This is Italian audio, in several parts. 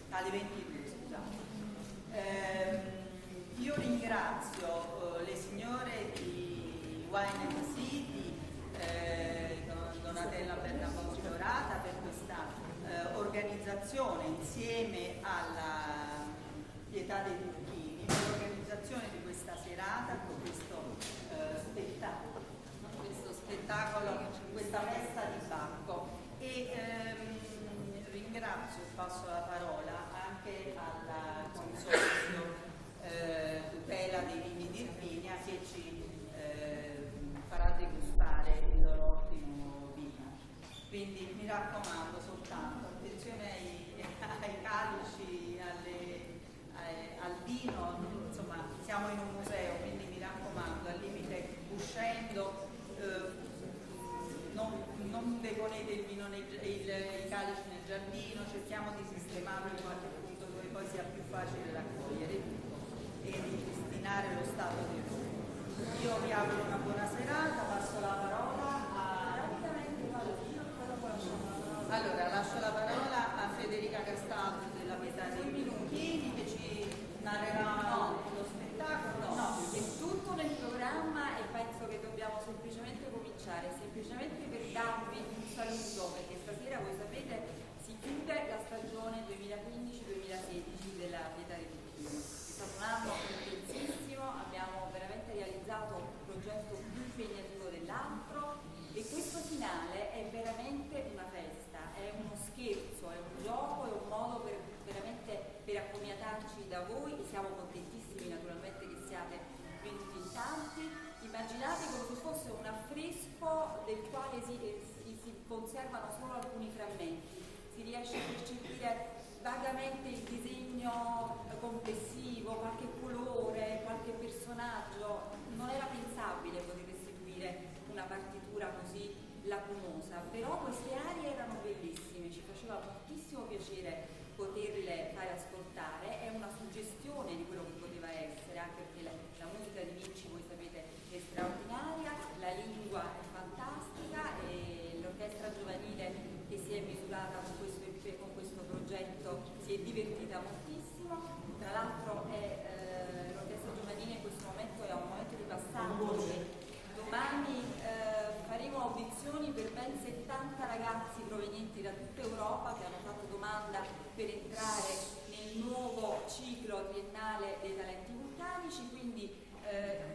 alle 22, scusate. Io ringrazio le signore di Wine and City, Donatella Bergamotti Dorata, per questa organizzazione insieme alla Pietà dei Turchini, per l'organizzazione di questa serata con questo spettacolo, questa festa di Bacco. E ringrazio e passo la parola anche al Consorzio Tutela dei Vini di Irpinia, che ci farà degustare il loro ottimo vino. Quindi mi raccomando soltanto, attenzione ai calici, al vino, insomma siamo in un museo, quindi mi raccomando, al limite uscendo non deponete il vino i calici nel giardino, cerchiamo di sistemarlo in qualche punto dove poi sia più facile raccogliere tutto e ripristinare lo stato del vino. Io vi auguro una buona serata, passo la parola allora lascio la parola a Federica Castaldo della Pietà dei Turchini, che ci narrerà lo spettacolo. No, è tutto nel programma e penso che dobbiamo semplicemente cominciare, semplicemente per darvi un saluto, perché stasera, voi sapete, si chiude la stagione 2015-2016 della Pietà dei Turchini. È stato un anno intensissimo, abbiamo veramente realizzato un progetto più impegnativo dell'altro e questo finale è veramente una festa, è uno scherzo, è un gioco, è un modo per accomiatarci da voi e siamo contentissimi naturalmente che siate venuti in tanti. Immaginate come se fosse un affresco del quale si conservano solo alcuni frammenti, si riesce a percepire vagamente il disegno complessivo, qualche colore, qualche personaggio. Non era pensabile poter eseguire una partitura così lacunosa, però queste arie erano bellissime, ci faceva moltissimo piacere poterle fare ascoltare. È una suggestione di quello che poteva essere, anche perché la musica di Vinci, voi sapete, è straordinaria, la lingua è fantastica e l'orchestra giovanile che si è misurata con questo progetto si è divertita moltissimo. Tra l'altro l'orchestra giovanile in questo momento è a un momento di passaggio, perché domani faremo audizioni per ben 70 ragazzi provenienti da tutta Europa che hanno fatto domanda per entrare nel nuovo ciclo triennale dei talenti vulcanici, quindi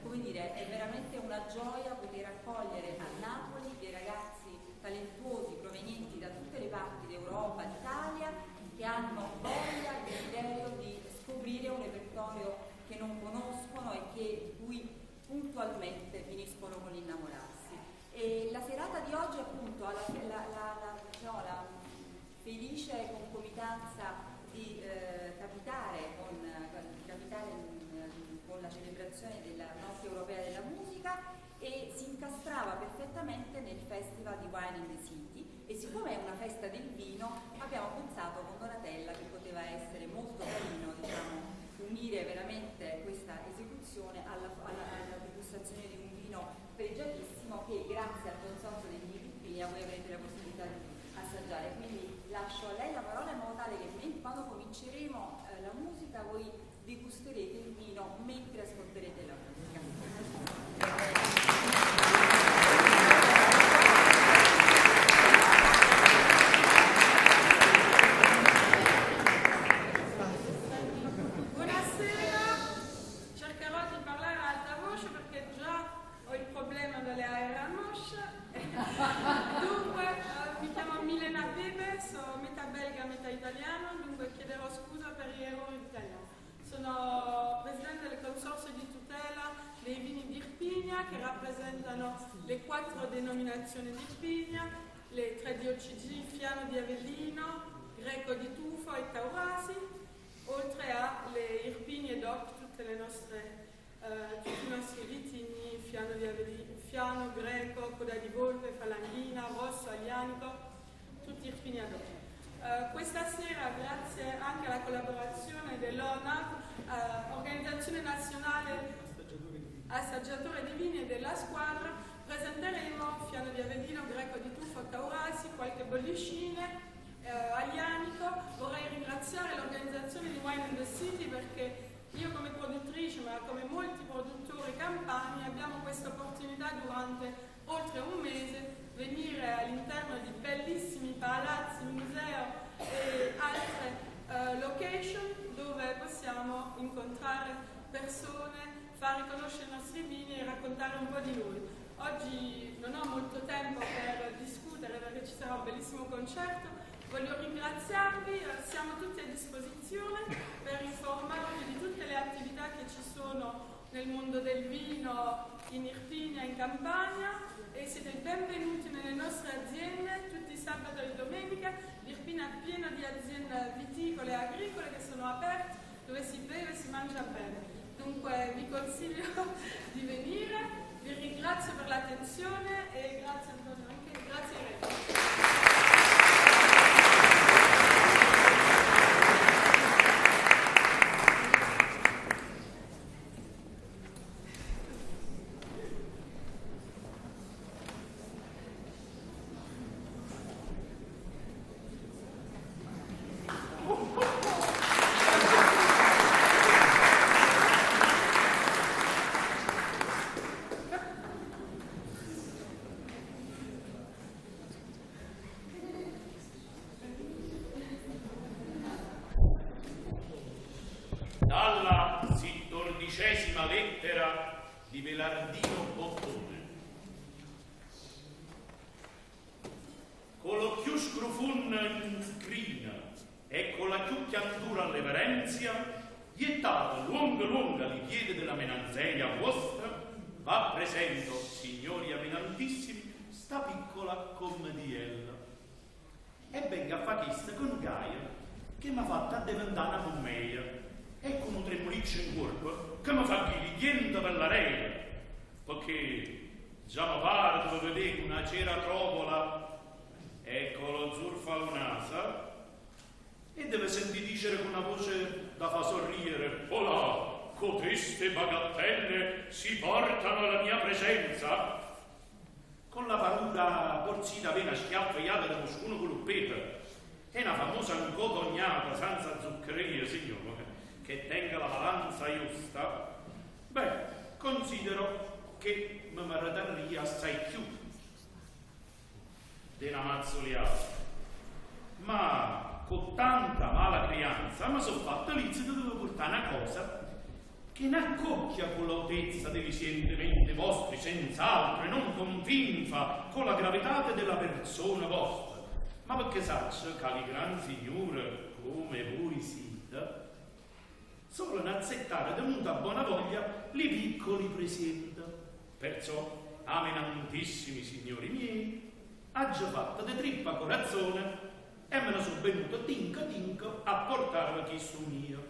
come dire, è veramente una gioia poter accogliere a Napoli dei ragazzi talentuosi provenienti da tutte le parti d'Europa, d'Italia, che hanno voglia e desiderio di scoprire un repertorio che non conoscono e di cui puntualmente finiscono con l'innamorarsi. E la serata di oggi appunto ha la felice concomitanza di capitare con la celebrazione della Notte Europea della Musica e si incastrava perfettamente nel Festival di Wine in the City, e siccome è una festa del vino abbiamo pensato con Donatella che poteva essere molto carino, diciamo, unire veramente questa esecuzione alla degustazione di un vino pregiatissimo che grazie al Consorzio dei Vini Irpinia voi avrete la possibilità di assaggiare. Quindi lascio a lei la parola in modo tale che quando cominceremo la musica voi degusterete il vino mentre ascolterete la musica. Dunque, mi chiamo Milena Bebe, sono metà belga, metà italiano, dunque chiederò scusa per gli errori italiani. Sono presidente del Consorzio di tutela dei vini di Irpinia, che rappresentano le 4 denominazioni di Irpinia, le 3 di OCG, Fiano di Avellino, Greco di Tufo e Taurasi, oltre alle Irpinie DOC, tutti i nostri vitigni, Fiano di Avellino, Fiano, Greco, Coda di Volpe, Falanghina, Rosso, Aglianico, tutti Irpinia DOC. Questa sera, grazie anche alla collaborazione dell'ONAV, Organizzazione Nazionale Assaggiatore di Vini e della Squadra, presenteremo Fiano di Avellino, Greco di Tufo, Taurasi, qualche bollicine, Aglianico. Vorrei ringraziare l'organizzazione Irpina, come molti produttori campani, abbiamo questa opportunità durante oltre un mese venire all'interno di bellissimi palazzi, musei e altre location dove possiamo incontrare persone, far riconoscere i nostri vini e raccontare un po' di lui. Oggi non ho molto tempo per discutere perché ci sarà un bellissimo concerto. Voglio ringraziarvi, siamo tutti a disposizione per informarvi di tutte le attività che ci sono nel mondo del vino in Irpinia, in Campania, e siete benvenuti nelle nostre aziende tutti i sabato e domenica. L'Irpinia è piena di aziende viticole e agricole che sono aperte, dove si beve e si mangia bene. Dunque vi consiglio di venire, vi ringrazio per l'attenzione e grazie Antonio, anche grazie Irene. Dalla 14ª lettera di Velardino Bottone. Con lo più scrufun in scrina e con la più chiantura all'everenzia, vietata lunga li piede della menanzeia vostra, va presento, signori amenantissimi, sta piccola commediella. E venga a fa chista con Gaia, che m'ha fatta diventare una commedia. E con un tremoliccio in corpo che mi fa ghirigliendo per l'aria, perché già mi pare di vedere una cera trovola e con lo zurfa al naso e deve sentire dicere con una voce da fa sorridere: olà, coteste bagattelle si portano alla mia presenza, con la paura porzita vena schiaffaiata da ciascuno con l'uppeta e una famosa incotognata senza zuccheria, signore, che tenga la balanza giusta. Beh, considero che mi meritaria assai più di una mazzoliata, ma con tanta mala crianza mi sono fatto l'izio di dover portare una cosa che ne accocchia con l'autezza dei sentimenti vostri, senz'altro, e non convinfa con la gravità della persona vostra, ma perché saccio che le gran signore come voi siete solo in azzettare tenuta a buona voglia li piccoli presenta. Perciò, amenantissimi signori miei, ha già fatto di trippa corazzone e me ne sono venuto tinco a portarvi chi su mio.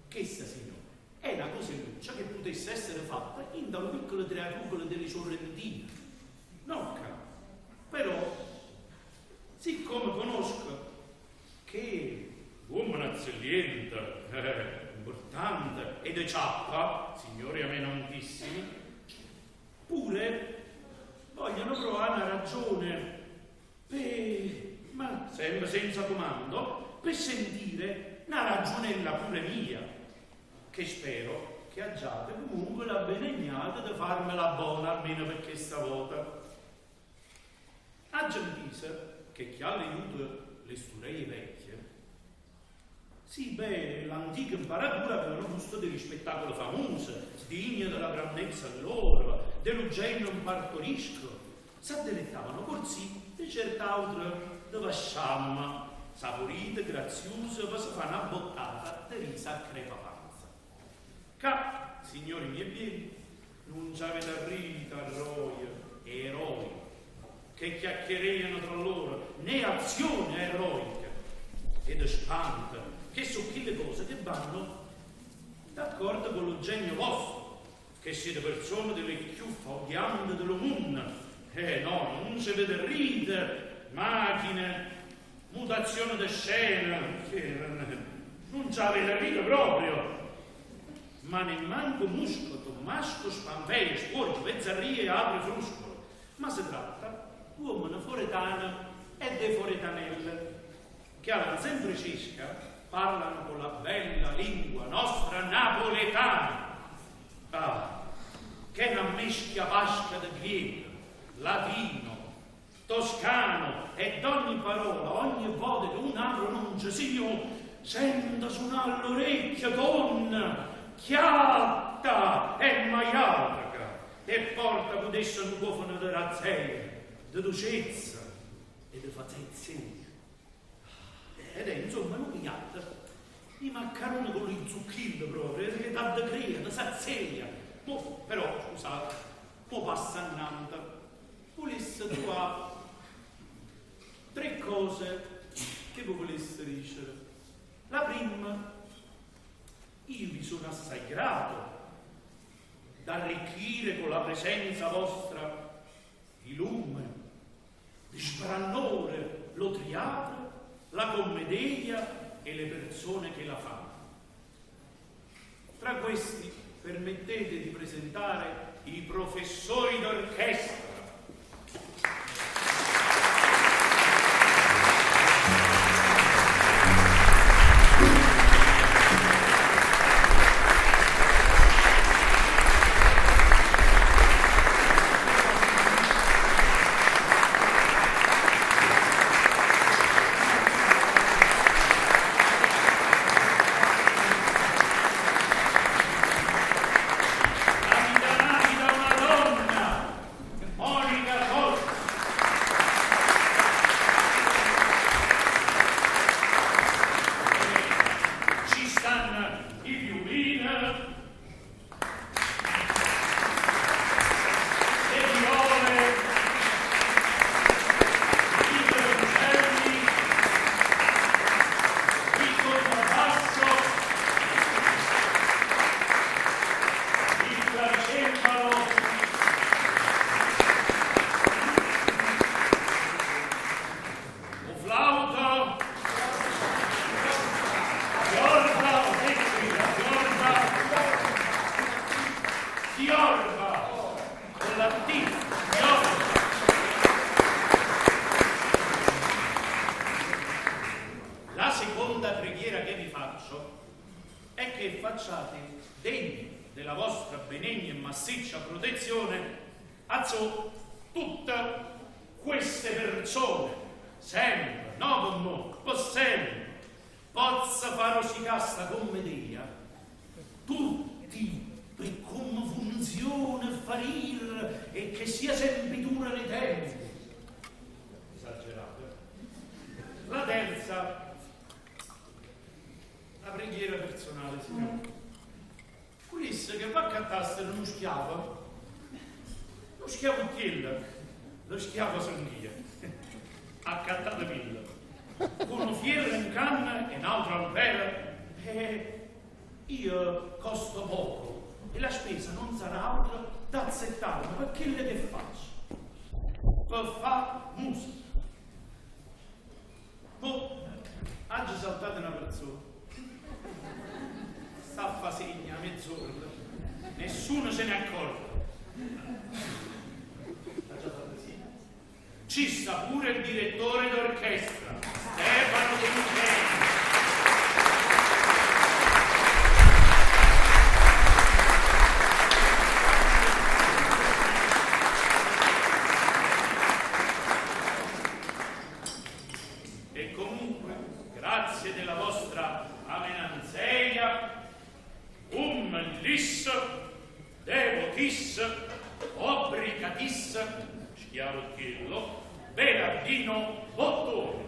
Chessa, signore, è una coseluccia che potesse essere fatta in da un piccolo triangolo delle sorrentine. No, caro, però, siccome conosco che uomo nazzellienta, importante ed è ciappa, signori amenantissimi, pure vogliono provare una ragione ma sempre senza comando, per sentire una ragionella pure mia, che spero che aggiate comunque la benegnata di farmela buona almeno per questa volta. Aggiantise che chi ha aiuto le stureie vecchie, sì, beh, l'antica imparatura avevano gusto degli spettacoli famosi, degne della grandezza loro, dell'ugenio in partorisco, s'addelettavano corsi di cert'altro dove sciamma, saporite, graziose, per si fa una bottata di risa a crepapanza. Ca, signori miei beni, non c'avete rita, roia e eroi, che chiacchiereano tra loro, né azione eroica, ed spanta, che sono quelle cose che vanno d'accordo con lo genio vostro, che siete persone delle più odiante dello mondo. No, non si vede ride, macchine, mutazione di scena, non c'avete ride proprio, ma nemmanco muscolo, masco, spanveio, sporge, vezzarrie e apre fruscolo, ma si tratta di uomini foretani e de foretanelle, che alla San Francesca parlano con la bella lingua nostra napoletana Ah, che una meschia vasca di greco, latino, toscano e d'ogni parola, ogni volta che un altro non ci sia, senta suonare l'orecchia con chiatta e maiatica e porta con essa un cofano di razzella, di dolcezza e di fattezia. Ed è insomma non piatta i maccaroni con i zucchini proprio, che dà da crea, da sazzeglia. Però, scusate, mo passa annanta. Volesse tu a 3 cose che voi voleste dicere. La prima, io vi sono assai grato d'arricchire con la presenza vostra di lume, di sprannore, lo teatro, la commedia e le persone che la fanno. Tra questi permettete di presentare i professori d'orchestra. Lo schiavo sono io, accattato mille, con un fierro in canna e un altro ampere, e io costo poco e la spesa non sarà altro da azzettarmi per quello che faccio, per fare musica. Ha già saltato una persona, sta a fa segna a mezz'ora, nessuno se ne accorge. Ci sta pure il direttore d'orchestra, Stefano De Lucchesi. E comunque, grazie della vostra amenanzeia, lis, devotis, obrigatis, Schiarocchiello, Berardino, Bottone.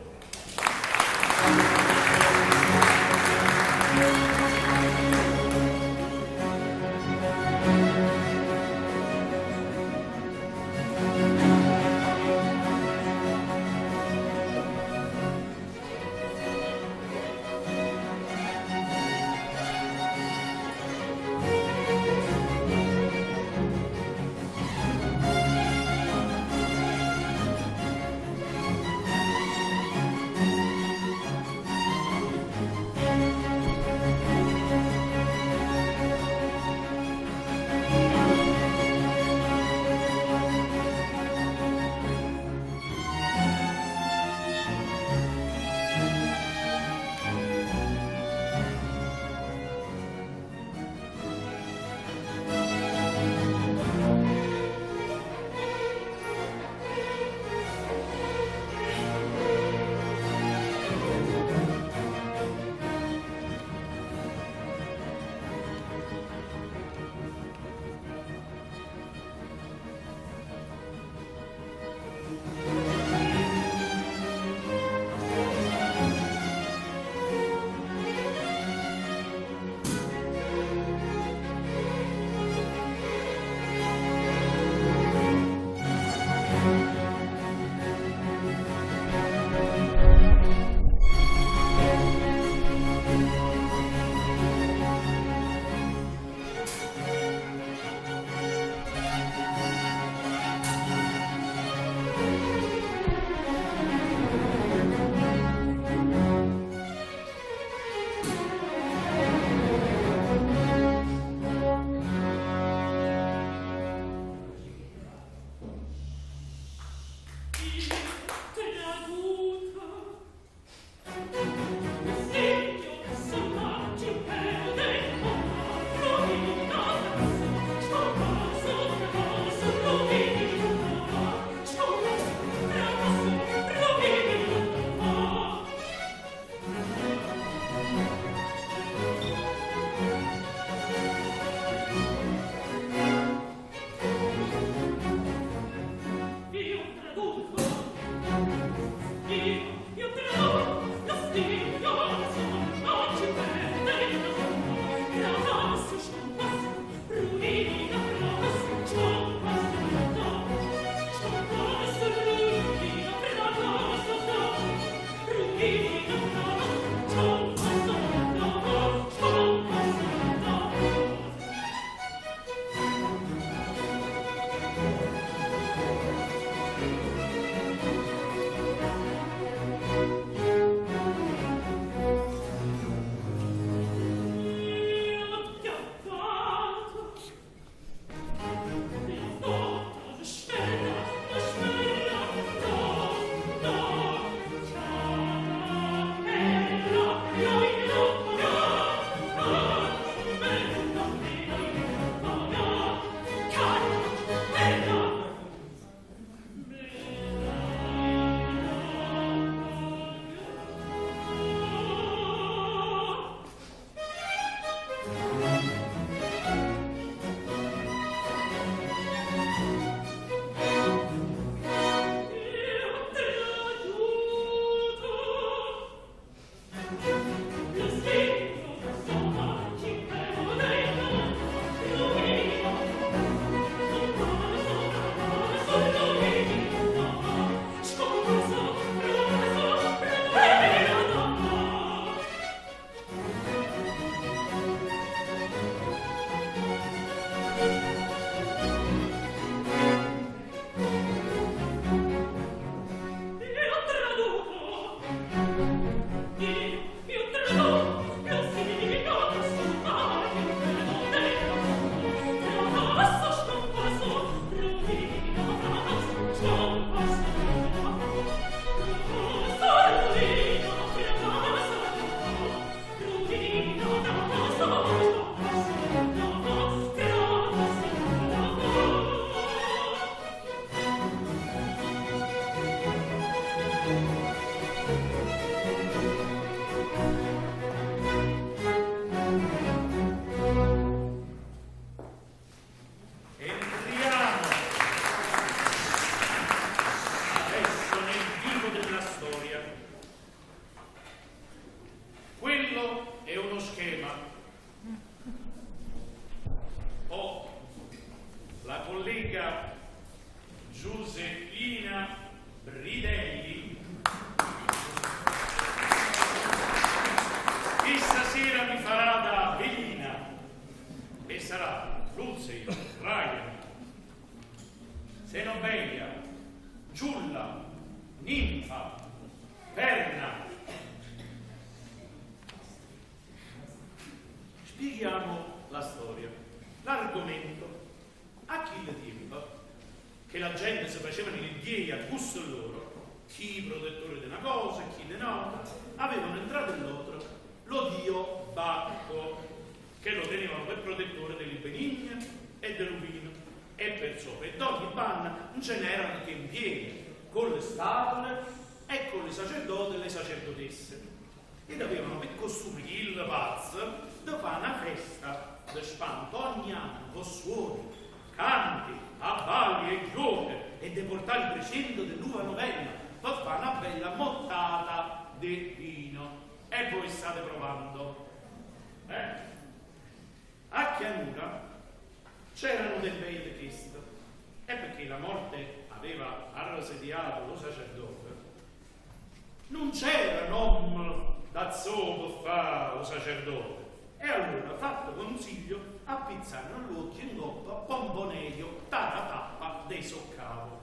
spieghiamo la storia. L'argomento: Achille diceva che la gente si faceva i diei a gusto loro, chi protettore di una cosa e chi di un'altra, avevano entrato in l'altro lo dio Bacco, che lo tenevano per protettore delle benigne e dell'uvino, e perciò per ogni panna non ce n'erano che in piedi, con le statue e con i sacerdoti e le sacerdotesse, ed avevano per costume il pazzo di fare una festa di spanto ogni anno con suoni, canti, abballi e gioche, e di portare il presente dell'uva novella per fare una bella mottata di vino. E voi state provando. A Chianura c'erano delle belle feste, e perché la morte aveva arrosediato lo sacerdote, non c'era nome da zoppo fa lo sacerdote, e allora fatto consiglio appizzano l'occhio in coppa pomponeio dalla tappa dei soccavo,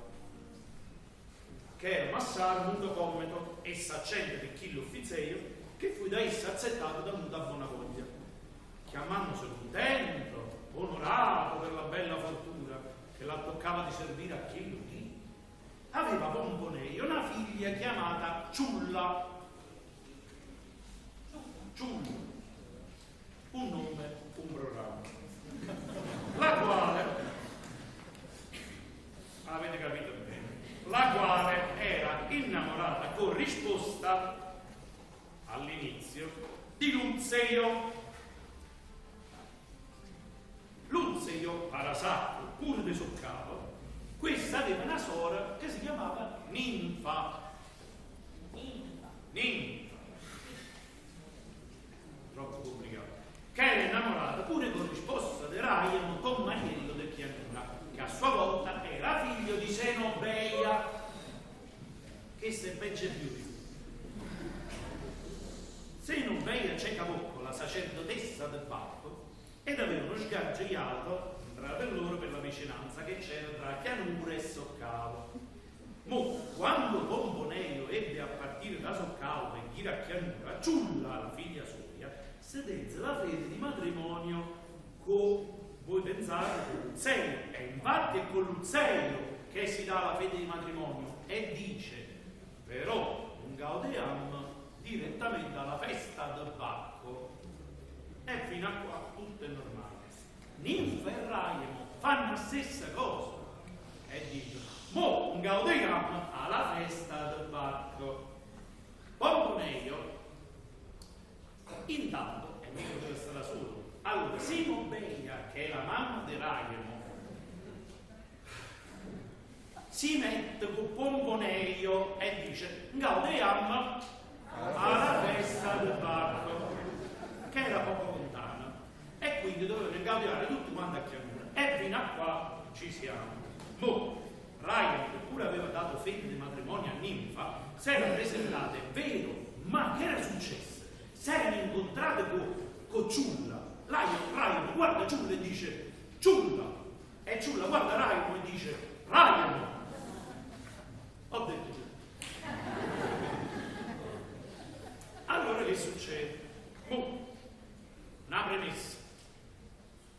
che era Massaro muto commento e saccente di chi l'ufficeio, che fu da essa accettato da muta buona voglia, chiamandosi contento, onorato per la bella fortuna che la toccava di servire a chi lo dì. Aveva Pomponeio una figlia chiamata Ciulla, un nome, un programma, la quale, avete capito bene, la quale era innamorata con risposta all'inizio di Lunzeo. Lunzeo, parasacco, pure di soccavo, questa aveva una sora che si chiamava Ninfa. Troppo complicato. Che era innamorata pure con risposta di Raiano con Mariello del Chianura, che a sua volta era figlio di Senobeia, che se peggio più. Senobeia c'è Cavocco, la sacerdotessa del Bacco, ed avevano sgargiato tra loro per la vicinanza che c'era tra Chianura e Soccavo. Mo, quando Pomponeio ebbe a partire da Soccavo per ir a Chianura, Ciulla, la figlia sua, sedette la fede di matrimonio con, voi pensate, con Luzzeo, e infatti è con Luzzeo che si dà la fede di matrimonio, e dice, però non gaudiamo direttamente alla festa del Bacco, e fino a qua tutto è normale. Ninfa e Raiamo fanno la stessa cosa e dicono, mo non gaudiamo alla festa del Bacco. Pomponeio intanto, e mica deve stare solo, allora Senobeia, che è la mamma di Raiamo, si mette con Pomponeio e dice gaudiamo alla festa del Bacco, che era poco lontana, e quindi dovevano gaudiare tutti quanti a Chianura, e fino a qua ci siamo. Mo Raiamo, che pure aveva dato fede di matrimonio a Ninfa, si era presentate, è vero, ma che era successo? Si erano incontrate con Ciulla. Raiamo guarda Ciulla e dice Ciulla, e Ciulla guarda Raiamo e dice Raiamo. Ho detto Ciulla. Allora che succede? Una premessa: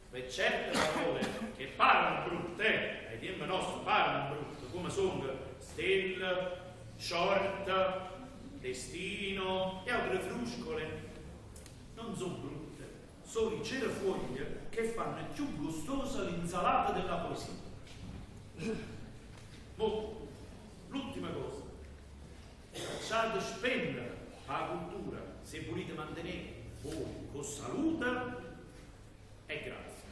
per certe parole che parlano brutte, ai tempi nostri parlano brutte, come sono stella, short, destino e altre fruscole, non sono brutte, sono i cerefoglie che fanno più gustosa l'insalata della poesia. L'ultima cosa: lasciate spendere la cultura se volete mantenere voi con salute e grazie.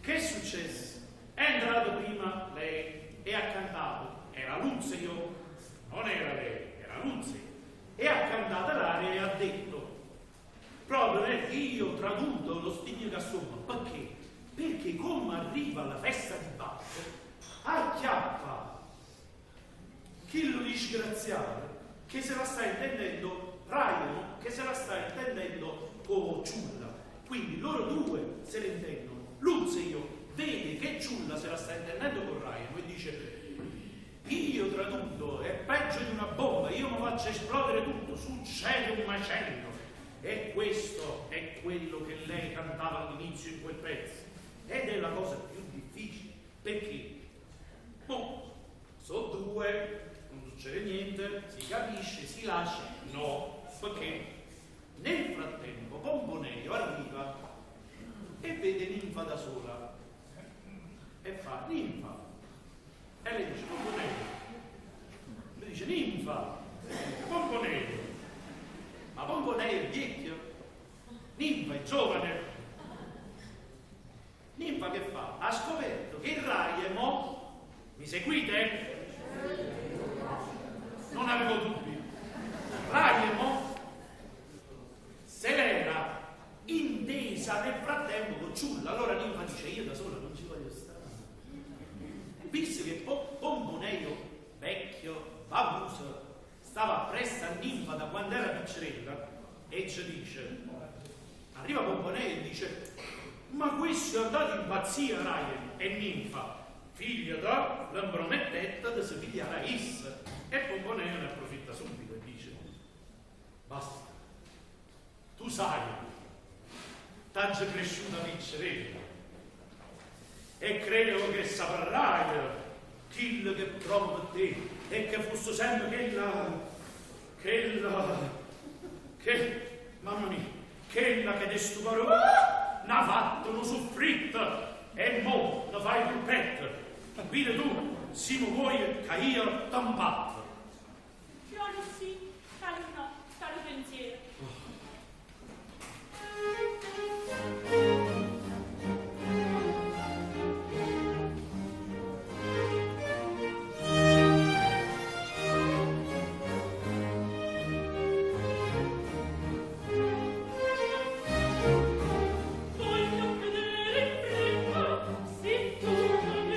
Che è successo? È entrato prima lei e ha cantato, era Lunzeo, non era lei, era Lunzeo, e ha cantato l'aria e ha detto, proprio perché io ho tradotto lo stigno che somma, perché? Perché come arriva la festa di Bacco, acchiappa chi lo disgraziato che se la sta intendendo Raiamo, che se la sta intendendo con Ciulla, quindi loro due se la intendono. Lunzeo vede che Ciulla se la sta intendendo con Raiamo e dice, io tradotto è peggio di una bomba, io mi faccio esplodere tutto, succede un macello. E questo è quello che lei cantava all'inizio in quel pezzo. Ed è la cosa più difficile. Perché? Boh, sono due, non succede niente, si capisce, si lascia. No, perché nel frattempo Pomponeo arriva e vede Ninfa da sola e fa: Ninfa. E lei dice: Pomponeo. Lui dice: Ninfa. Pomponeo. Ma Pomponeo è vecchio, Ninfa è giovane. Ninfa che fa? Ha scoperto che il Raimo, mi seguite? Non avevo dubbi. Raimo se l'era intesa nel frattempo con Ciulla. Allora Ninfa dice: io da sola non ci voglio stare. Visto che Pomponeo, vecchio, babuso, stava appresso a Ninfa da quando era piccerella, e ci dice, arriva Pomponeo e dice: ma questo è andato in pazzia, Raiem. E Ninfa, figlia da, la promettetta di si pigliare a essa. E Pomponeo ne approfitta subito e dice: basta, tu sai, t'hai cresciuta piccerella e credo che saprai quello che provo per te e che fosse sempre mamma mia, quella che de sto parole n'ha fatto, n'ho soffritto e mo ne fai il petto. Quindi tu, se mi vuoi che io t'ampatto. Fiori sì, tali no, tali pensiero. Si tu non mi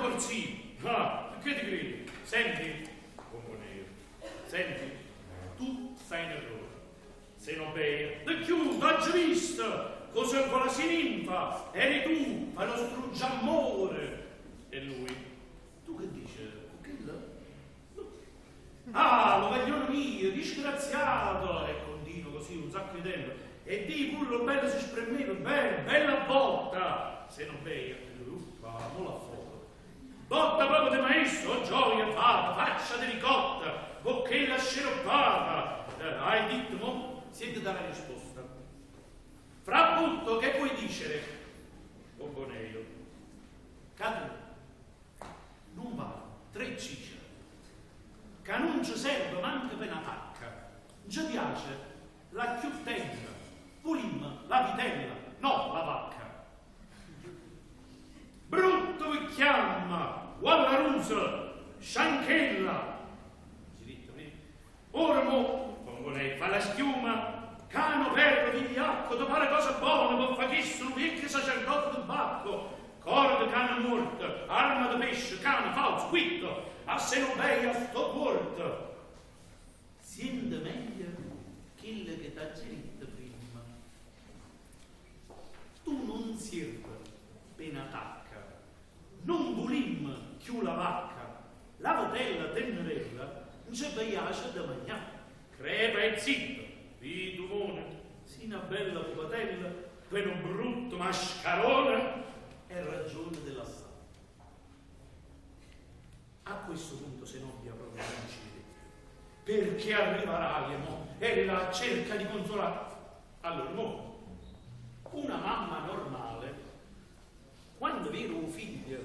corsia. Ah, che ti credi? Senti, Pomponeo, senti, tu stai in errore. Se non bei, da chiù, t'hai visto, cosa con la sininfa, eri tu, fai lo struggiamore. E lui, tu che dici? Che là? Ah, lo vaglione mio, disgraziato! E continuo così un sacco di tempo. E di pure bello si spremeva, bella botta! Se non bei, lui, uffa, non la foto. Botta proprio di maestro, gioia, fata, faccia di ricotta, bocchella sceroppata. Hai detto, mo? Siete dalla risposta. Fra butto, che puoi dicere? Pomponeo. Cadu, non va, 3 ciccia. Che non ci serve manca per una tacca. Ci piace la chiuttella, pulim, la vitella, no la vacca. Brutto vi chiama, guarda rusa, scianchella. Si dice a me. Ora mo, Pomponeo, fa la schiuma, cano, perro, vigliacco, ti pare cosa buona, può fa chisso, un vecchio sacerdote del bacco, corda, cana morta, arma di pesce, cana, falso, quitto, a se non bei a sto porto. Siente meglio quello che t'ha diritto prima. Tu non sirvi per attacca, non volim più la vacca, la vitella tenerella non ci piace da mangiare. Crepa e zitto, vidumone, si una bella pupatella, per un brutto mascarone, è ragione dell'assalto. A questo punto se non vi proprio coincide, perché arriverai e la cerca di consolare. Allora, mo, una mamma normale, quando vede un figlio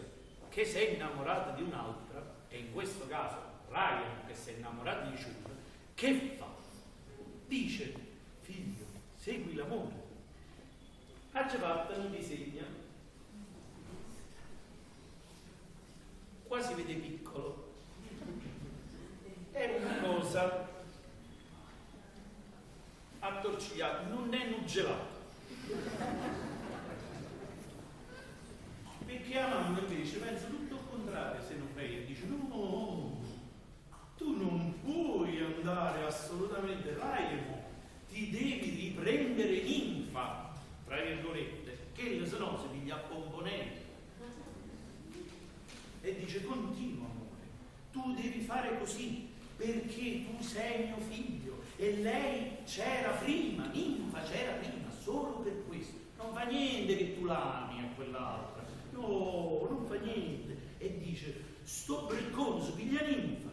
che si è innamorato di un'altra, e in questo caso Ryan che si è innamorato di Ciulla, che fa? Dice, figlio, segui l'amore. Ha già fatto un disegno, quasi vede piccolo, è una cosa attorcigliata, non è nuggelato. Perché la mamma invece pensa tutto il contrario, se non lei, e dice no, tu non puoi andare assolutamente Raimo, ti devi riprendere ninfa, tra virgolette, che se no si piglia a Pomponeo. E dice continua amore, tu devi fare così perché tu sei mio figlio e lei c'era prima, ninfa c'era prima, solo per questo. Non fa niente che tu l'ami a quell'altra, no, non fa niente. E dice, sto briccone si piglia ninfa,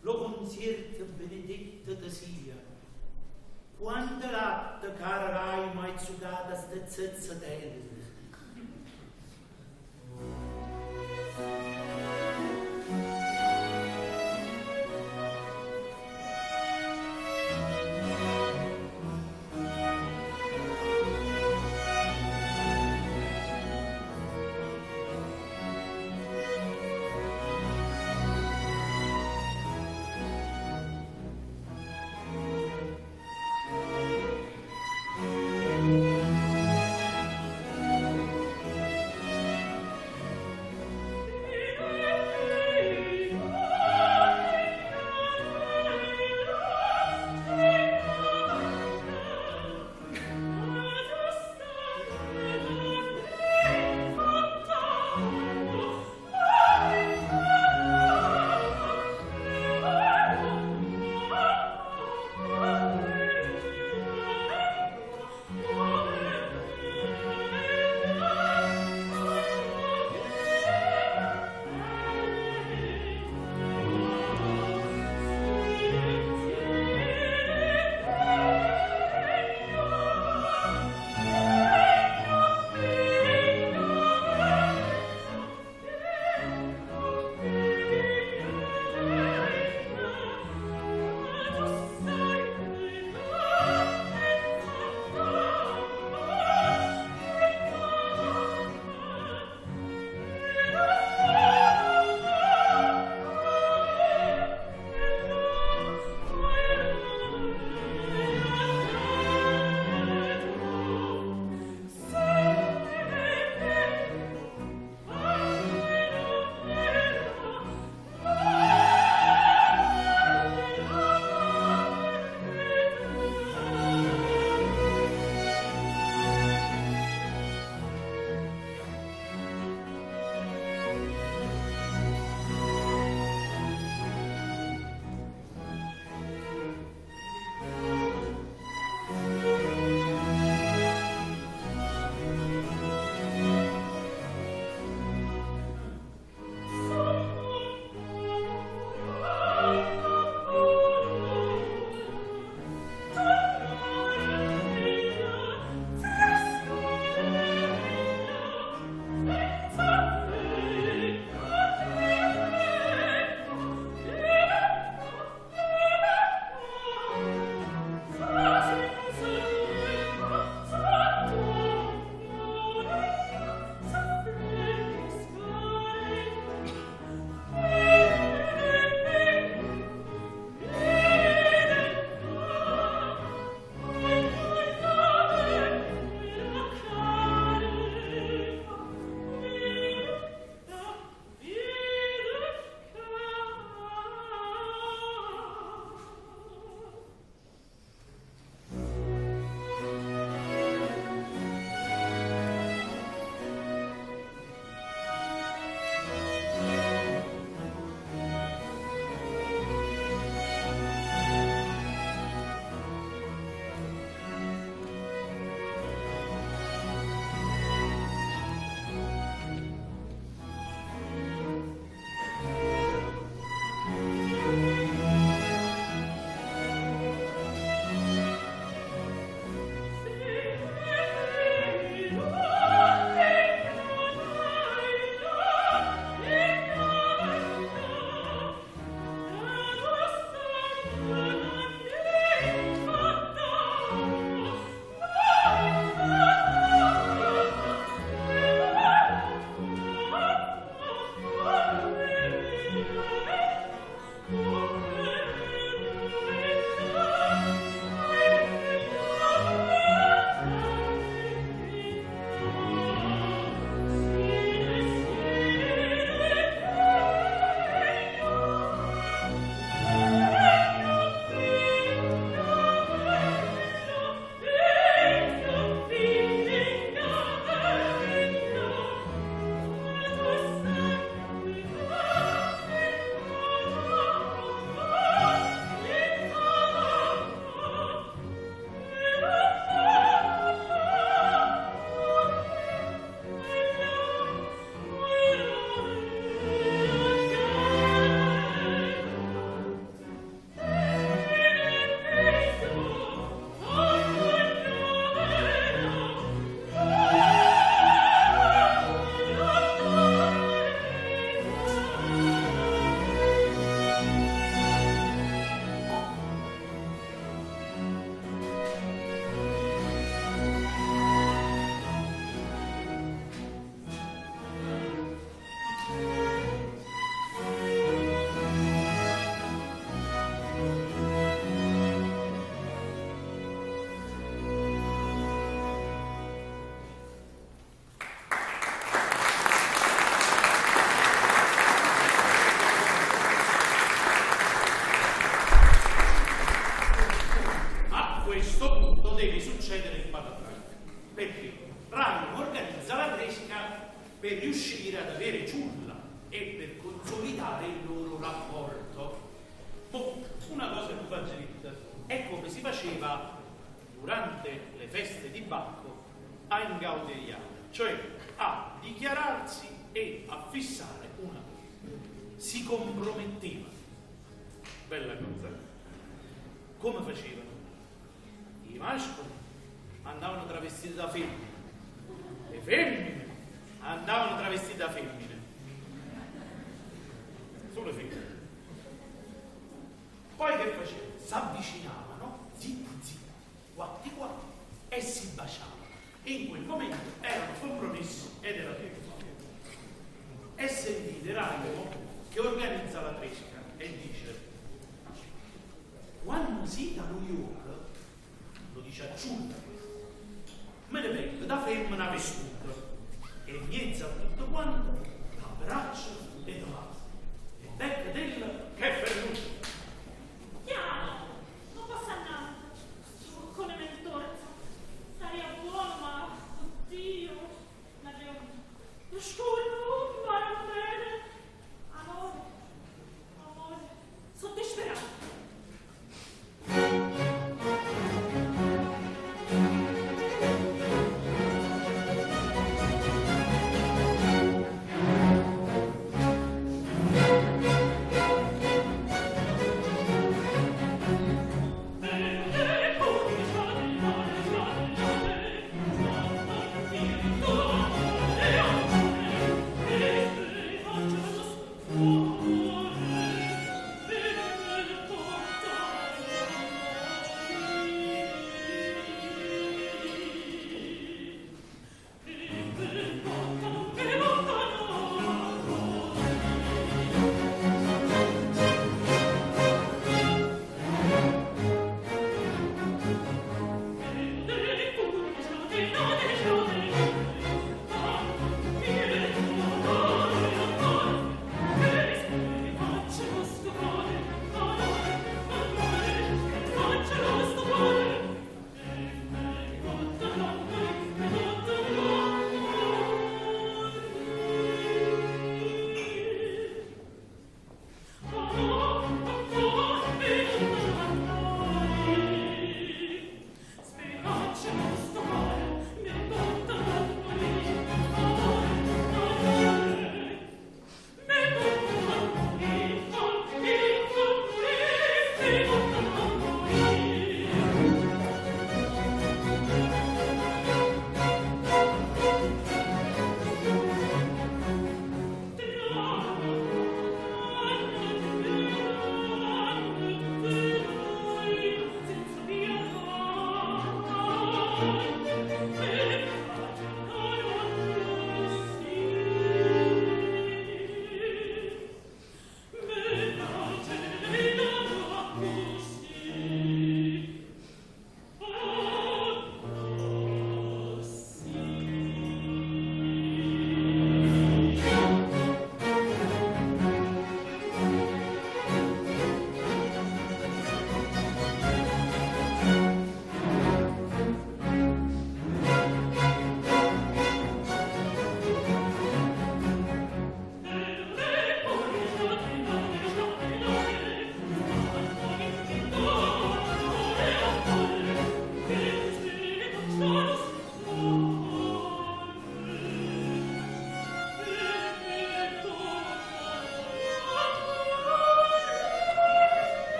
lo concierto benedetto da sia. Quanta latte, cara Raimo, hai zuccata sta zezzatella. organizza la tresca per riuscire ad avere ciulla e per consolidare il loro rapporto. Una cosa più facilita è come si faceva durante le feste di Bacco a ingauderiare, cioè a dichiararsi e a fissare una cosa. Si comprometteva. Bella cosa. Come facevano? I mascoli andavano travestiti da femmine, le femmine andavano travestite da femmine. Solo femmine. Poi che facevano? Si avvicinavano, zitti, guatti, e si baciavano. E in quel momento erano compromessi ed era tutto. E sentite Raimo che organizza la tresca e dice: quando si da New York, lo dice a Giulia, me ne vengo da femmina vestuta e inizia tutto quanto da braccia e da mano e becca della che è perduto. Chiaro, non passa nada. Con le mentorze. Staria buono, ma oddio. Ma Dio. Lo scudo, ma non bene. Amore, sono disperata.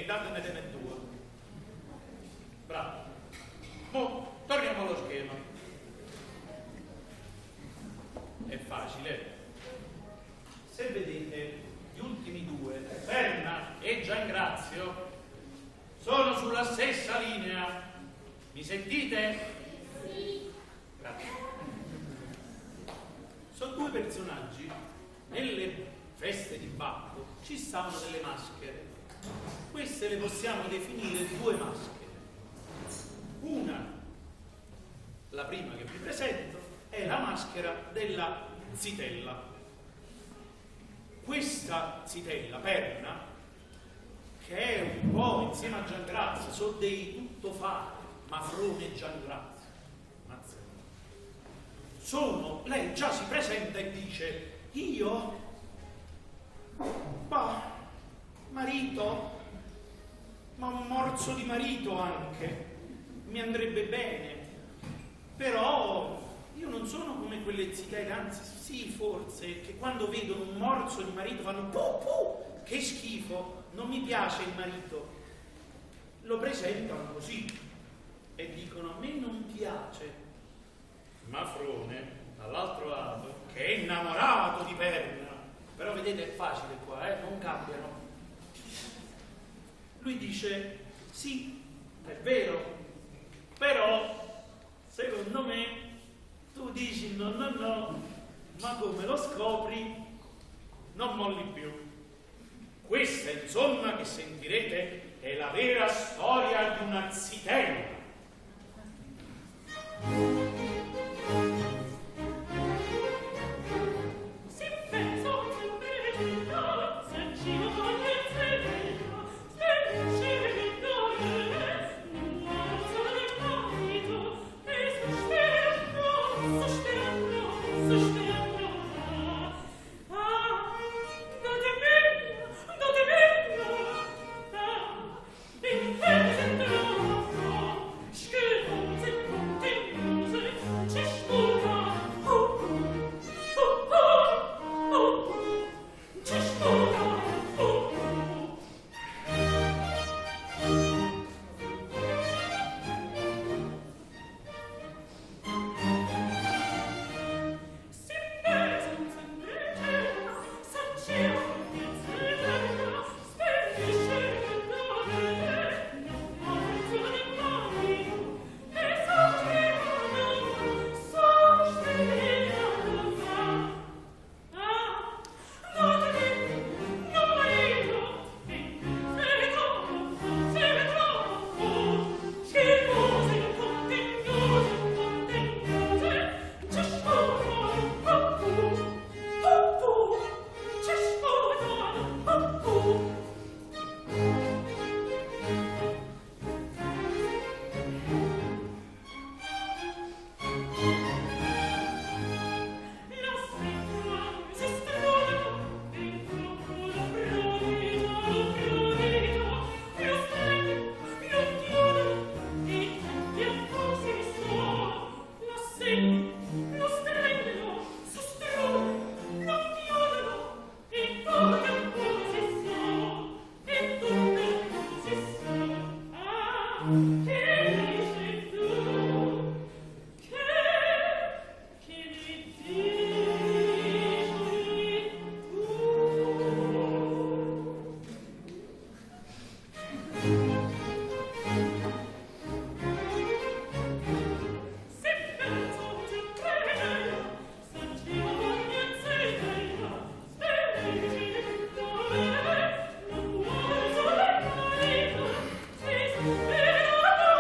e datene 2. Bravo. Mo, torniamo allo schema. È facile. Se vedete gli ultimi 2, Berna e Giangrazio, sono sulla stessa linea. Mi sentite? Sì. Grazie. Sono 2 personaggi. Nelle feste di Bacco ci stavano delle maschere. Queste le possiamo definire 2 maschere. Una, la prima che vi presento, è la maschera della zitella. Questa zitella, Perna, che è un po' insieme a Giangrazio, sono dei tuttofare, Mafrone e Giangrazio. Lei già si presenta e dice: io, marito, ma un morso di marito anche, mi andrebbe bene, però io non sono come quelle zitelle, anzi sì, forse, che quando vedono un morso di marito fanno puh, che schifo, non mi piace il marito. Lo presentano così e dicono: a me non piace. Mafrone, dall'altro lato, che è innamorato di Perna, però vedete è facile qua, non cambiano. Lui dice: sì, è vero, però secondo me tu dici no, ma come lo scopri non molli più. Questa, insomma, che sentirete è la vera storia di una zitella. Spera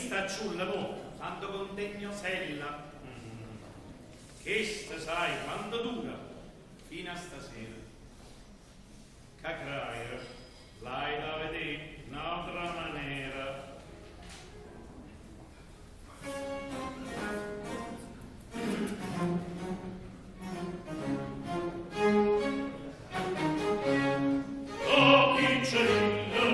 sta ciulla mo? Santo contegno sella. Che sta sai quando dura? Fino a stasera. Cacraia, l'hai da vedere un'altra maniera. Oh, Piccerilla,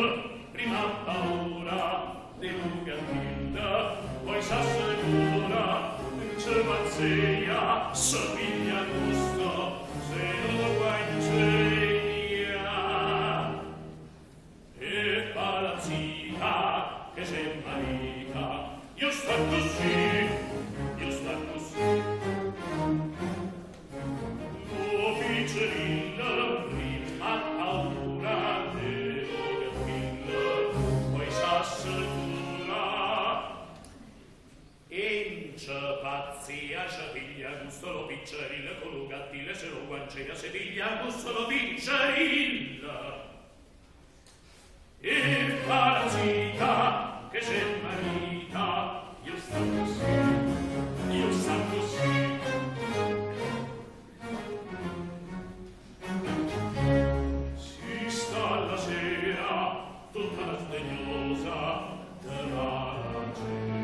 prima paura, delugatilda, poi s'assicura, c'è mazzia, somiglia al gusto, se lo guancia, e palazzita, che c'è marita, io sta così, io sta così. Oh, Piccerilla, prima paura, delugatilda, poi s'assicura, c'è pazzia, c'è piglia gusto lo piccerilla, con lo gattile se lo guancea, se piglia gusto lo piccerilla. E parazita, che c'è marita, io sta così, io sta così. Si sta la sera, tutta la sdegnosa, della cena.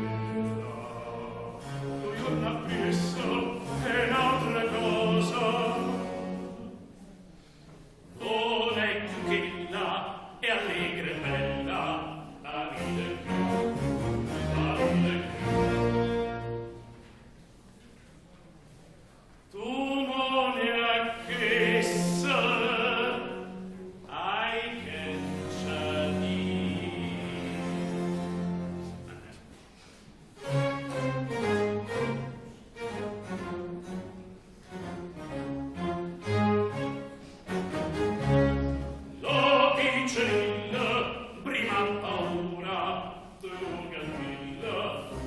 Una piessa è un'altra cosa, non è che là è allegra e bella la vita è più, la vita è più. Tu non è anch'essa hai che c'è di prima paura, delugatilda,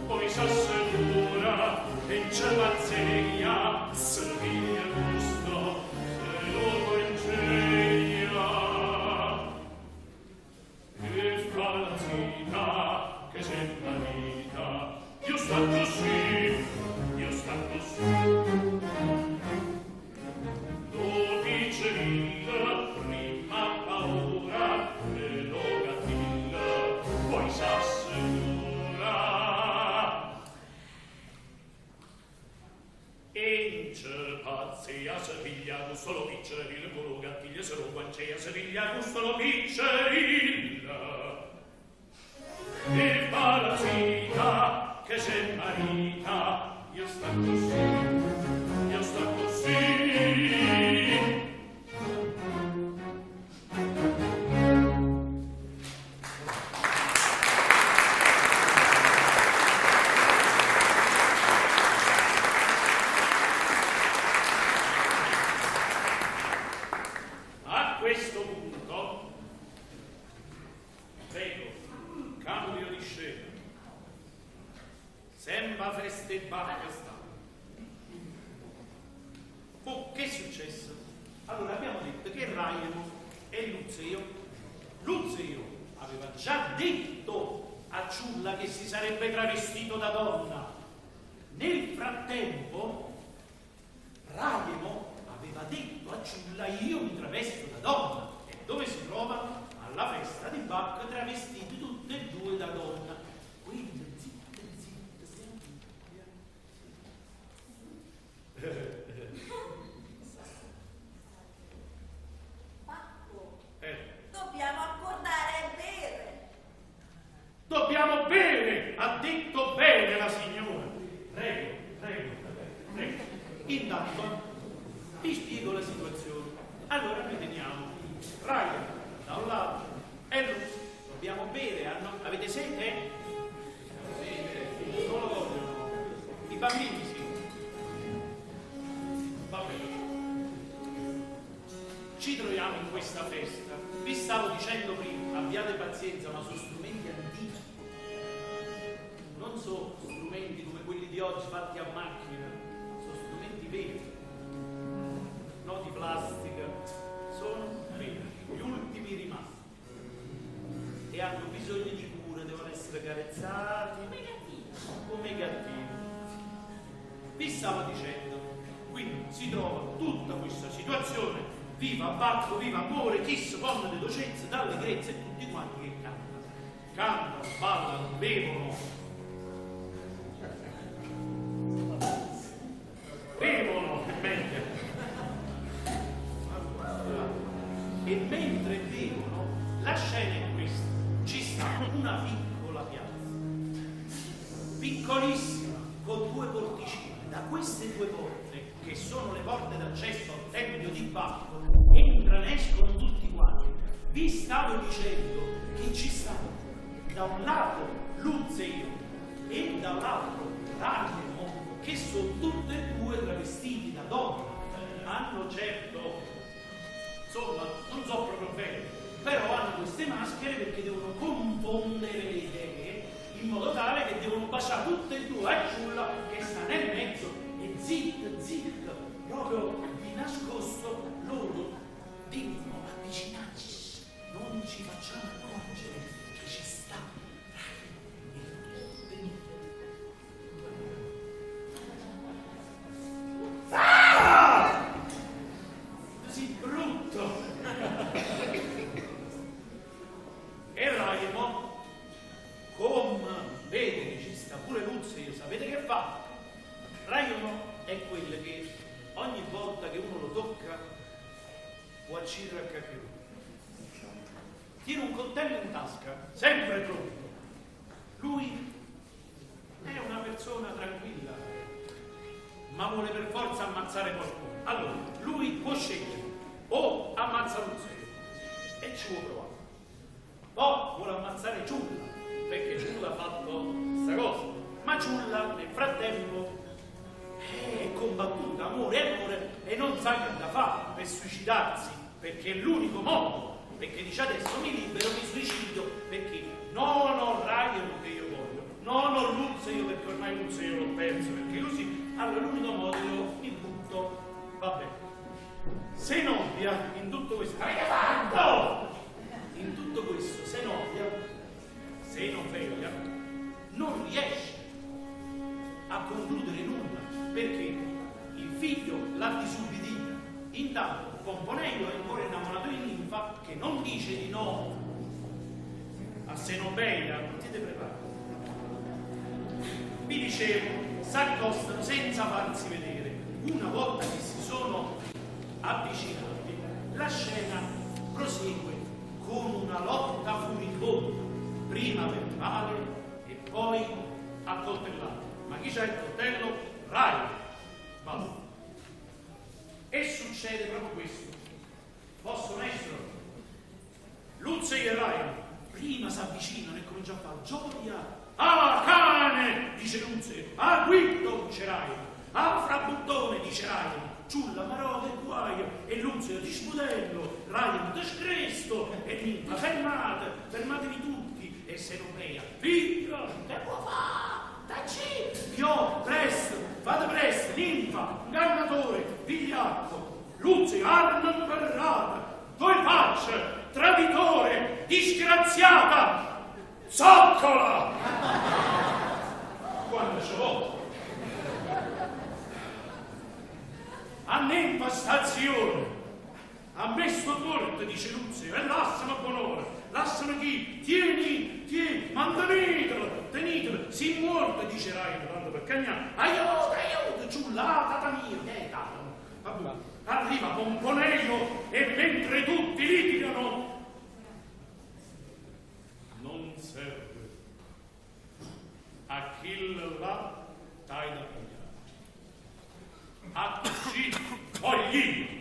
poi s'assicura, e c'è mazzeglia, se piglia gusto, se lo guancea. E palazzita, che c'è marita, io sta così, io sta così. Oh, Piccerilla, prima paura, delugatilda, poi s'assicura. E c'è pazzia, se piglia gusto lo piccerilla, con lo gattiglia se lo guancea, se piglia gusto lo piccerilla. E palazzita, che c'è marita, io sta così, io sta così. A questo punto, prego, cambio di scena. Sembra feste barca sta. Oh, che è successo? Allora abbiamo detto che Raimo e Luzio aveva già detto a Ciulla che si sarebbe travestito da donna. Nel frattempo Raimo aveva detto a Ciulla: io mi travesto da donna. E dove si trova? Alla festa di Bacca, travestiti tutte e due da donna. Quindi zitta, stiamo Bacco, dobbiamo accordare e bere. Dobbiamo bere, ha detto bene la signora. Prego. Intanto vi spiego la situazione. Allora noi teniamo Ryan da un lato e Luz. Dobbiamo bere, avete sete? Sì, non lo vogliono. I bambini sì. Va bene. Ci troviamo in questa festa. Vi stavo dicendo prima, abbiate pazienza, ma sono strumenti antichi. Non sono strumenti come quelli di oggi fatti a macchina, sono strumenti veri, non di plastica, sono veri, gli ultimi rimasti. E hanno bisogno di cura, devono essere carezzati. vi stavo dicendo, quindi si trova tutta questa situazione, viva Bacco, viva amore, chi si fonda di dolcezza, d'allegrezza e tutti quanti che cantano, ballano, bevono, e mentre bevono, la scena è questa, ci sta una piccola piazza, piccolissima, con due porticine. Da queste due porte, che sono le porte d'accesso al tempio di Bacco, entrano e escono tutti quanti. Vi stavo dicendo che ci stanno da un lato Luzio e dall'altro Ragno, che sono tutte e due travestiti da donna. Hanno certo, insomma, non so proprio bene, però hanno queste maschere perché devono confondere le idee in modo tale che devono baciare tutte e due a Ciulla che sta nel mezzo e zit, proprio di nascosto loro devono avvicinarci, non ci facciamo accorgere che ci sta così brutto. E Raimo, come vede che ci sta pure Luzio, sapete che fa? Raimo è quello che ogni volta che uno lo tocca può accirre a cacchio. Tiene un coltello in tasca, sempre pronto. Lui è una persona tranquilla, ma vuole per forza ammazzare qualcuno. Allora, lui può scegliere o ammazza Luzio e ci vuole provare, o vuole ammazzare Ciulla, perché Ciulla ha fatto questa cosa, ma Ciulla nel frattempo è combattuta, amore, e non sa che da fare per suicidarsi, perché è l'unico modo, perché dice adesso mi libero, mi suicido, perché non ho Raio che io voglio, non ho Luzio perché ormai Luzio l'ho perso, perché così, allora l'unico modo io mi butto, vabbè. Zenobia in tutto questo, avete fatto? In tutto questo Zenobia non riesce a concludere nulla, perché il figlio l'ha disubbidita. Intanto Pomponello è ancora innamorato di Ninfa, che non dice di no a Zenobia, non siete preparati. Vi dicevo, s'accostano senza farsi vedere. Una volta che si sono avvicinati, la scena prosegue con una lotta furibonda, prima verbale e poi a coltellate. Ma chi c'ha il coltello? Raio. Basta. E succede proprio questo. Posso maestro? Luzio e Raio prima si avvicinano e cominciano a fare gioia. Ah, cane, dice Luzio. Ah, Guido, dice Raio. Ah, Frabuttone, dice Raio. Ciulla, Marò, che guaio. E Luzio di spudello. Raio di scresto. E Ninfa, fermatevi tutti. E Zenobia, figlio, che può fare? Dacci, io, presto, fate presto, Ninfa, ingannatore, vigliacco, Luzio, arma imperrata, voi faccia, traditore, disgraziata, zoccola! Quando ci vuole. A Ninfa stazione, a me sto torto, dice Luzio, e lasciami a buon'ora, lasciami chi, tieni, mantenetelo, tenetelo, si muore, dice Raio, tanto per cagnare, aiuto, Ciulla, tata mia, tata. Vabbè, arriva Pomponello e mentre tutti litigano, non serve, a chi là dai da pigliare, a chi voglio.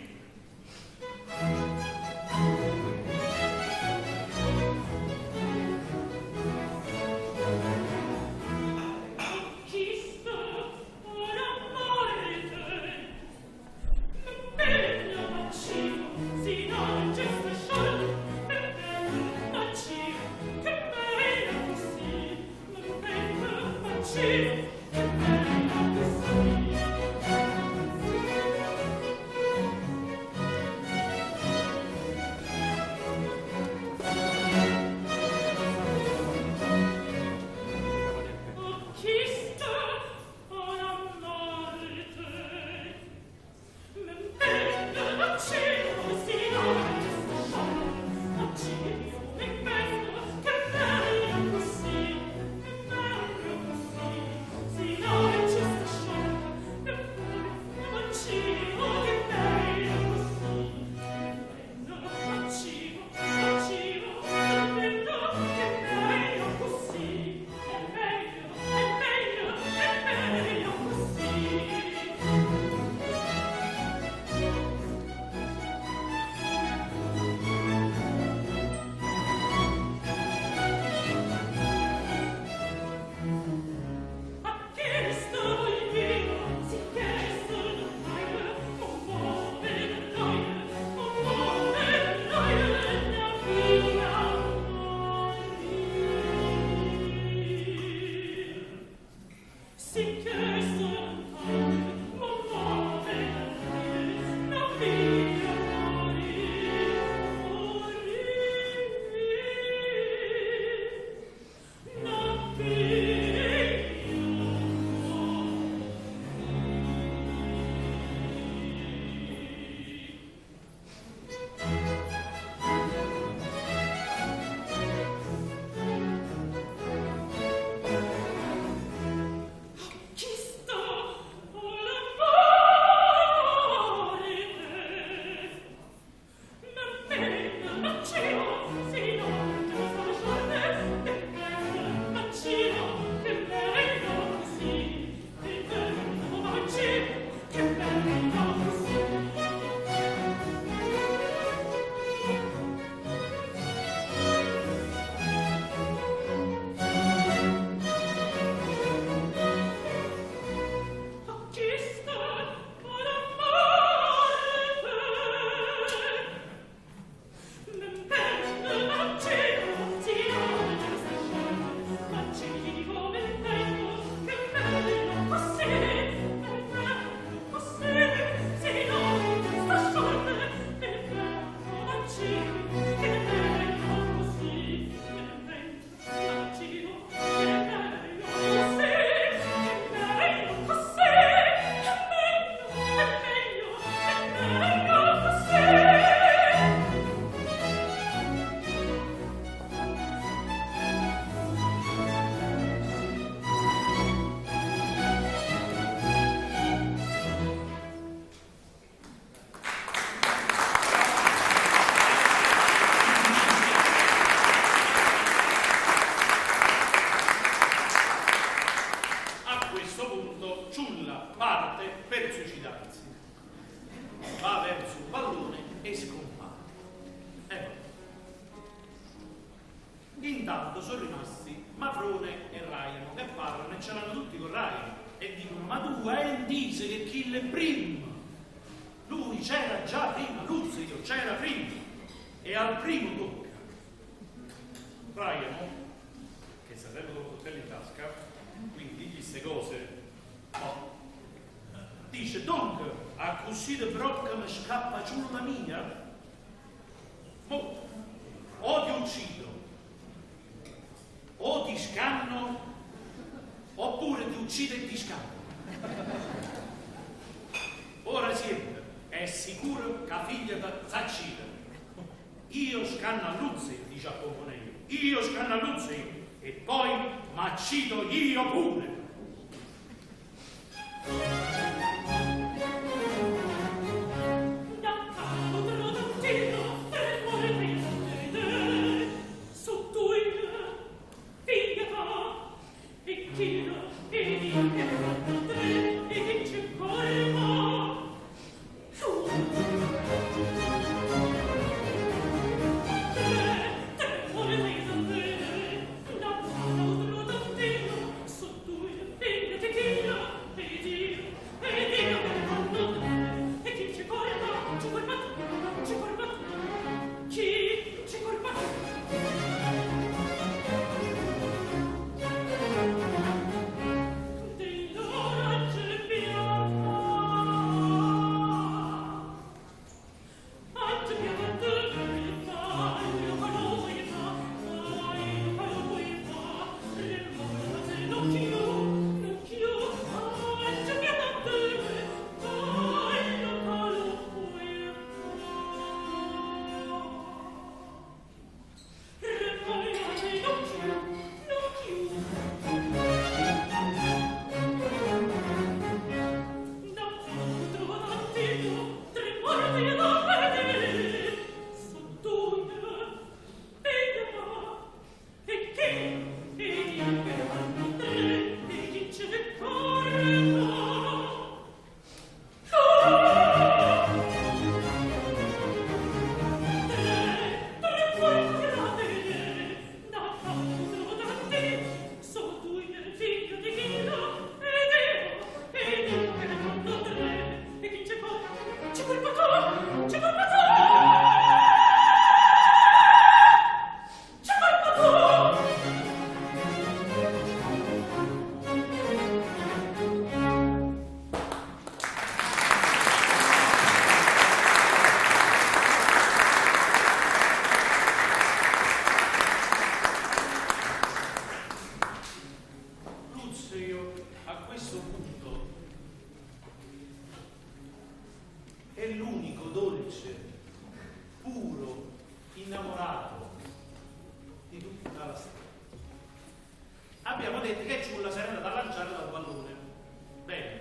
Intanto sono rimasti Mafrone e Raiano che parlano e ce l'hanno tutti con Raiano e dicono: ma tu dice che chi è primo? Lui c'era già prima, Luzio c'era prima e al primo tocca. Raiano, che sarebbe con il coltello in tasca, quindi queste cose dice: dunque a così di brocca mi scappa giù la mia, o ti uccido o ti scanno oppure ti uccido e ti scanno. Ora siete, è sicuro che la figlia da Zaccida, io scanno a Luzio, dice a Pomponello, io scanno a Luzio e poi m'accido io pure. Dio a questo punto è l'unico dolce, puro, innamorato di tutta la storia. Abbiamo detto che Ciulla si era andata a lanciare dal pallone. Bene,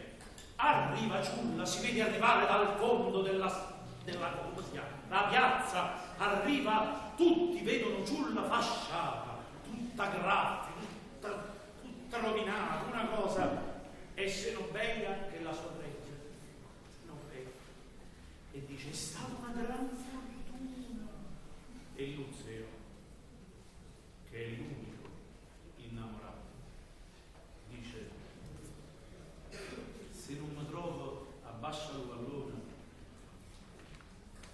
arriva Ciulla, si vede arrivare dal fondo della come si chiama? La piazza, arriva, tutti vedono Ciulla fasciata, tutta graffia, tutta rovinata, una cosa, e se non venga che la sorregge, se non venga, e dice: è stata una gran fortuna. E il Luzio, che è l'unico innamorato, dice: se non mi trovo a Bascia Luvallona,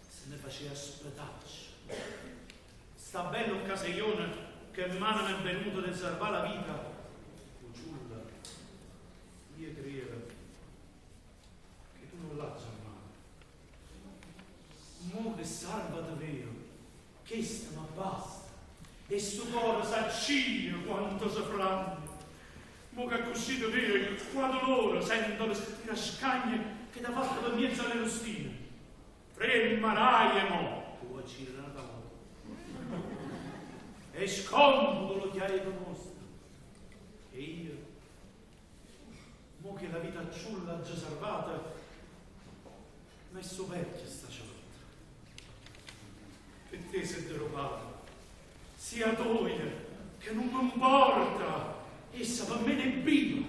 se ne faceva spetaccio. Sta bello caseione che mano mi è venuto di salvare la vita. Ciulla, io credo che tu non l'hai salvato. Mo che salva davvero, che sta ma basta. E sto cuore s'acciglia quanto si frange. Mo che così davvero, qua dolore, sento le scagne che da fatto per mezzo alle rustine. Fremma mo, tu vuoi girare la parola. E scomputo lo chiaie che mostra. E io, mo che la vita Ciulla ha già salvata, messo vecchia sta cialota. Per te sei derubato, sia toia che non mi importa, essa per me è viva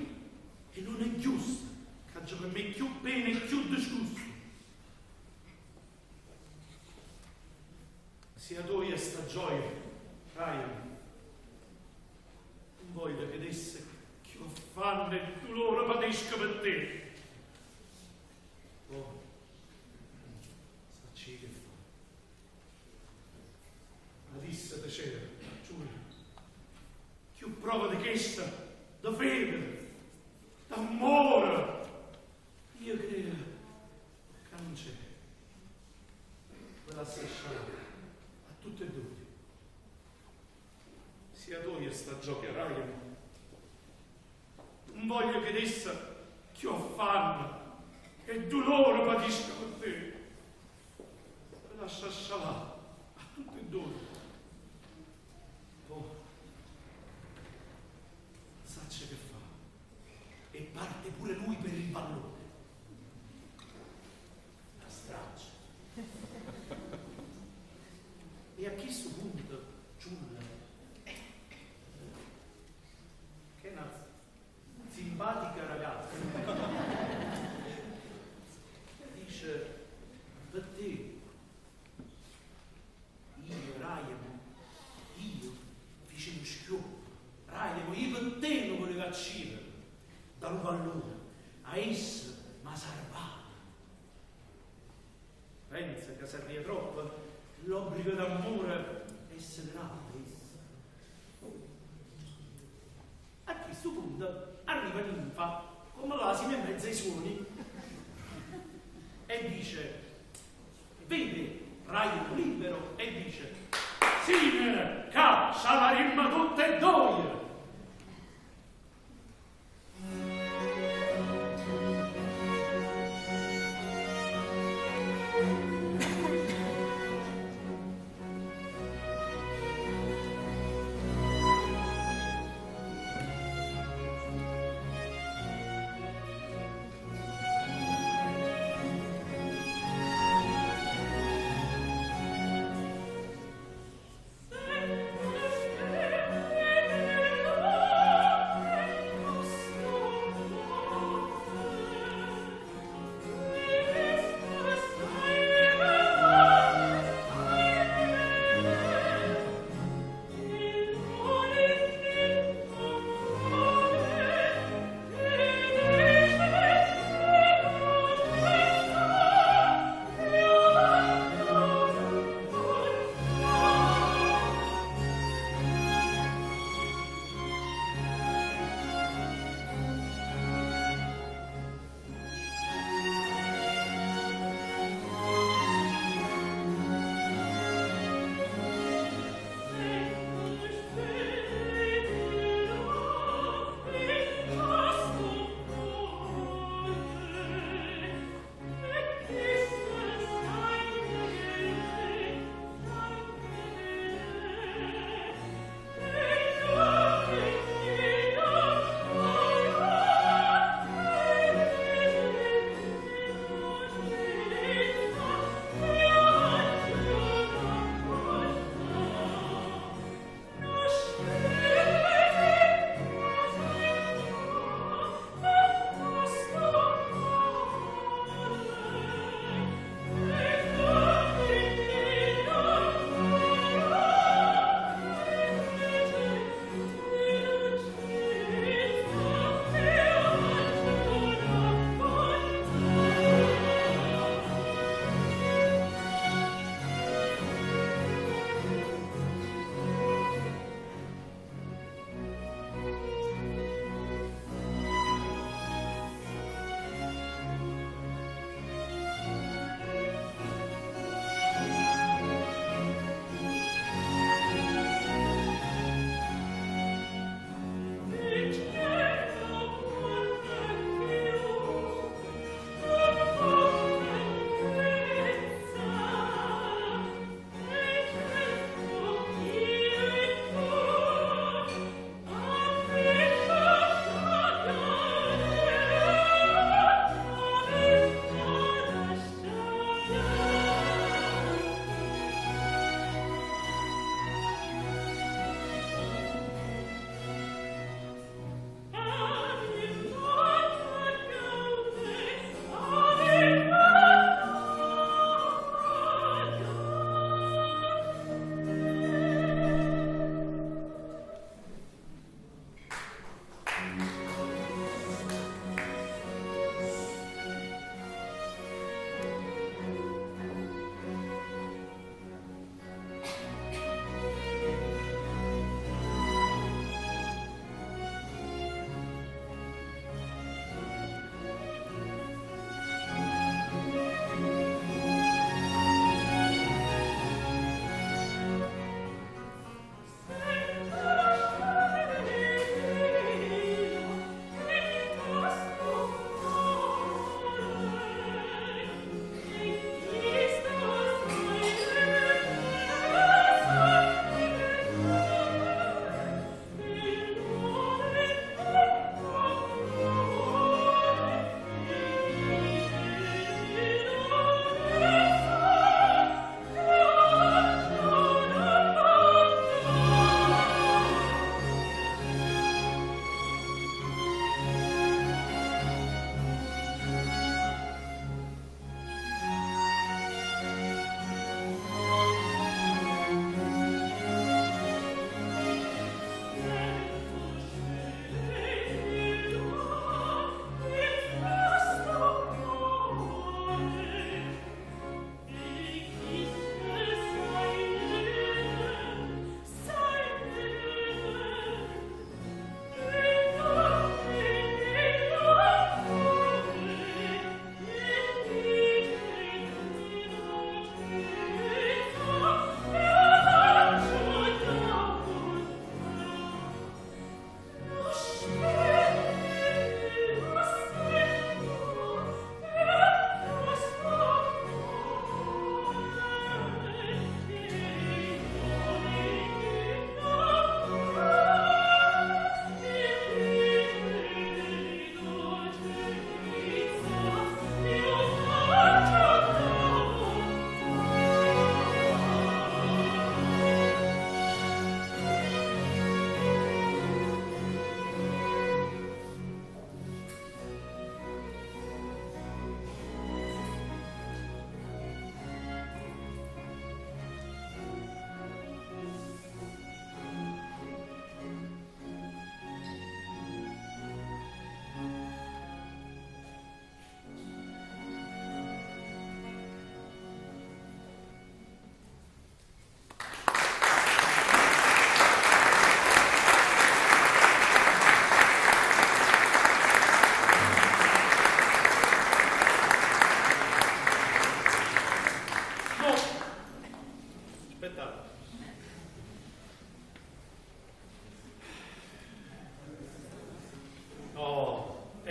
e non è giusta, che per me più bene e più disgusto. Sia toia sta gioia, Ryan, non voglio che desse che affanno e dolore padesca per te. Oh, sacci che fa. Ma disse te c'era, Giulia, più prova di questa, da fede, d'amore. Io credo che non c'è. Quella strisciata a tutte e due. Sia tu e sta gioia, Ryan. Non voglio che essa che affanno e dolore patisca per te. Quella sciascialà a tutte e due. Oh, sacce che fa. E parte pure lui per il pallone. La straccia. E a questo punto Ciulla, che è una simpatica ragazza, dice: per te, io, Raiamo, io feci lo schioppo. Raiamo, io per te non volevo accedere dal pallone, a essa ma salvata. Pensa che si ria troppo, l'obbligo d'amore è severato. A questo punto arriva Ninfa come l'asino in mezzo ai suoni e dice: vede Raiamo libero e dice: Sine, caccia la rimma tutte e due. Se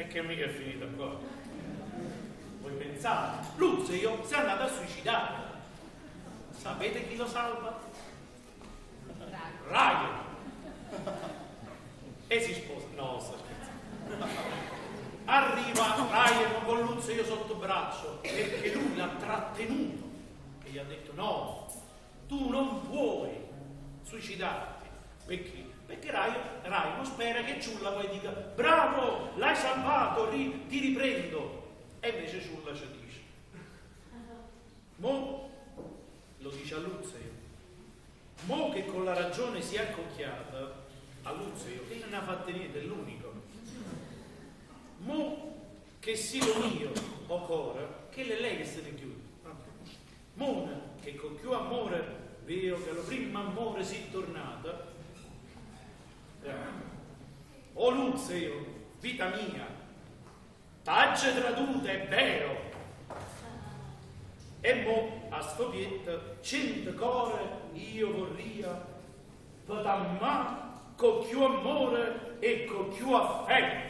che mica è finita qua. Voi pensate, Luzio si è andato a suicidare. Sapete chi lo salva? Ryan. E si sposa. No, sto scherzando. Arriva Ryan con Luzio sotto braccio perché lui l'ha trattenuto e gli ha detto no, tu non puoi suicidarti. Perché? Perché Ryan spera che Ciulla poi dica bravo, l'hai salvato, ti riprendo. E invece Ciulla ci dice mo, lo dice a Luzio, mo che con la ragione si è accocchiata a Luzio, che non ne ha fatte niente, è l'unico. Mo che si lo mio occorre, che le lei che se ne chiude. Mona che con più amore veo che lo primo amore si tornata. O Luzio, vita mia, tagge tradute, è vero. E mo a sto pietto 100 core io vorria potamma con più amore e con più affetto.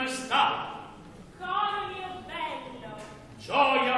maestà. Coro mio bello. Gioia